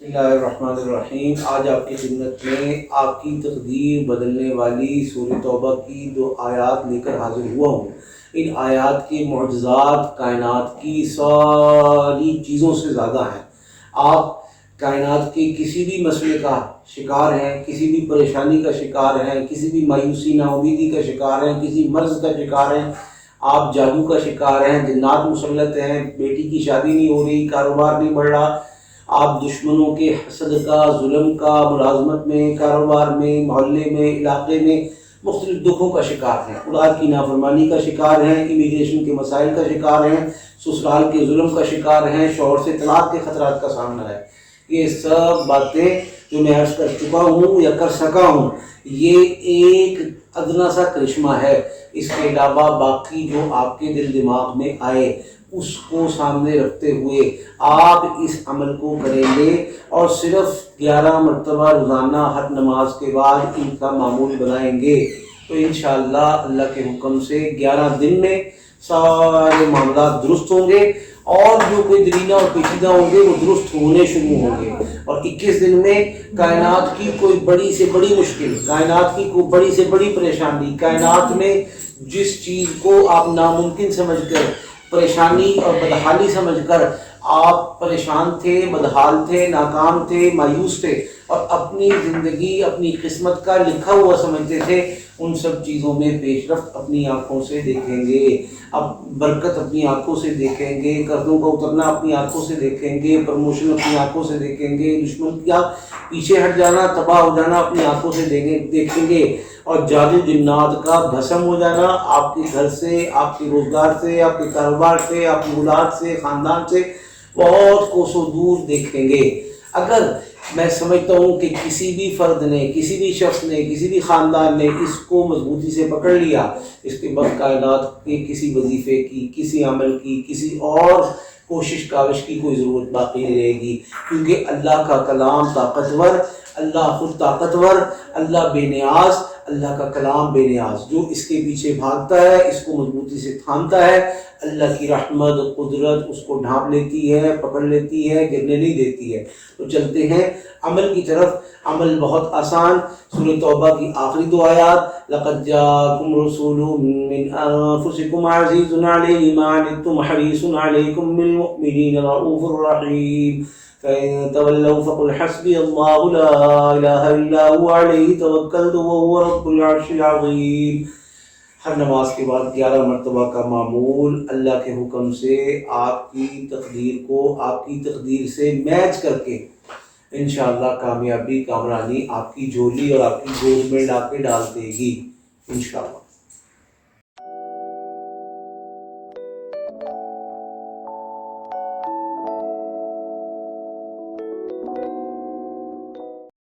بسم اللہ الرحمن الرحیم۔ آج آپ کی خدمت میں آپ کی تقدیر بدلنے والی سورہ توبہ کی 2 آیات لے کر حاضر ہوا ہوں۔ ان آیات کے معجزات کائنات کی ساری چیزوں سے زیادہ ہیں۔ آپ کائنات کے کسی بھی مسئلے کا شکار ہیں، کسی بھی پریشانی کا شکار ہیں، کسی بھی مایوسی نا امیدی کا شکار ہیں، کسی مرض کا شکار ہیں، آپ جادو کا شکار ہیں، جنات مسلط ہیں، بیٹی کی شادی نہیں ہو رہی، کاروبار نہیں بڑھ رہا، آپ دشمنوں کے حسد کا، ظلم کا، ملازمت میں، کاروبار میں، محلے میں، علاقے میں مختلف دکھوں کا شکار ہیں، اولاد کی نافرمانی کا شکار ہیں، امیگریشن کے مسائل کا شکار ہیں، سسرال کے ظلم کا شکار ہیں، شوہر سے طلاق کے خطرات کا سامنا ہے۔ یہ سب باتیں جو میں عرض کر چکا ہوں یا کر سکا ہوں، یہ ایک ادنا سا کرشمہ ہے۔ اس کے علاوہ باقی جو آپ کے دل دماغ میں آئے اس کو سامنے رکھتے ہوئے آپ اس عمل کو کریں گے اور صرف 11 مرتبہ روزانہ ہر نماز کے بعد ان کا معمول بنائیں گے تو انشاءاللہ اللہ کے حکم سے 11 دن میں سارے معاملات درست ہوں گے، اور جو کوئی درینہ اور پیچیدہ ہوں گے وہ درست ہونے شروع ہوں گے، اور 21 دن میں کائنات کی کوئی بڑی سے بڑی مشکل، کائنات کی کوئی بڑی سے بڑی پریشانی، کائنات میں جس چیز کو آپ ناممکن سمجھ کر، پریشانی اور بدحالی سمجھ کر آپ پریشان تھے، بدحال تھے، ناکام تھے، مایوس تھے اور اپنی زندگی اپنی قسمت کا لکھا ہوا سمجھتے تھے، ان سب چیزوں میں پیش رفت اپنی آنکھوں سے دیکھیں گے، اب برکت اپنی آنکھوں سے دیکھیں گے، قرضوں کا اترنا اپنی آنکھوں سے دیکھیں گے، پروموشن اپنی آنکھوں سے دیکھیں گے، دشمن کا پیچھے ہٹ جانا، تباہ ہو جانا اپنی آنکھوں سے دیکھیں گے، اور جادو جنات کا بھسم ہو جانا آپ کے گھر سے، آپ کے روزگار سے، آپ کے کاروبار سے، آپ کی اولاد سے، خاندان سے بہت کوسوں دور دیکھیں گے۔ اگر میں سمجھتا ہوں کہ کسی بھی فرد نے، کسی بھی شخص نے، کسی بھی خاندان نے اس کو مضبوطی سے پکڑ لیا، اس کے بعد کائنات کے کسی وظیفے کی، کسی عمل کی، کسی اور کوشش کاوش کی کوئی ضرورت باقی نہیں رہے گی، کیونکہ اللہ کا کلام طاقتور، اللہ خود طاقتور، اللہ بے نیاز، اللہ کا کلام بے نیاز، جو اس کے پیچھے بھاگتا ہے، اس کو مضبوطی سے تھامتا ہے، اللہ کی رحمت قدرت اس کو ڈھانپ لیتی ہے، پکڑ لیتی ہے، گرنے نہیں دیتی ہے۔ تو چلتے ہیں عمل کی طرف۔ عمل بہت آسان، سورہ توبہ کی آخری 2 آیات، لَقَدْ جَاءَكُمْ رَسُولٌ مِّنْ أَنفُسِكُمْ عَزِيزٌ عَلَيْهِ مَا عَنِتُّمْ حَرِيصٌ عَلَيْكُمْ بِالْمُؤْمِنِينَ رَءُوفٌ رَحِيمٌ فَإِن تَوَلَّوْا فَقُلْ حَسْبِيَ اللَّهُ لَا إِلَٰهَ إِلَّا هُوَ عَلَيْهِ تَوَكَّلْتُ وَهُوَ رَبُّ الْعَرْشِ الْعَظِيمِ۔ ہر نماز کے بعد 11 مرتبہ کا معمول اللہ کے حکم سے آپ کی تقدیر کو آپ کی تقدیر سے میچ کر کے انشاءاللہ کامیابی، کامرانی آپ کی جھولی اور آپ کی گود میں لا کے ڈال دے گی انشاءاللہ۔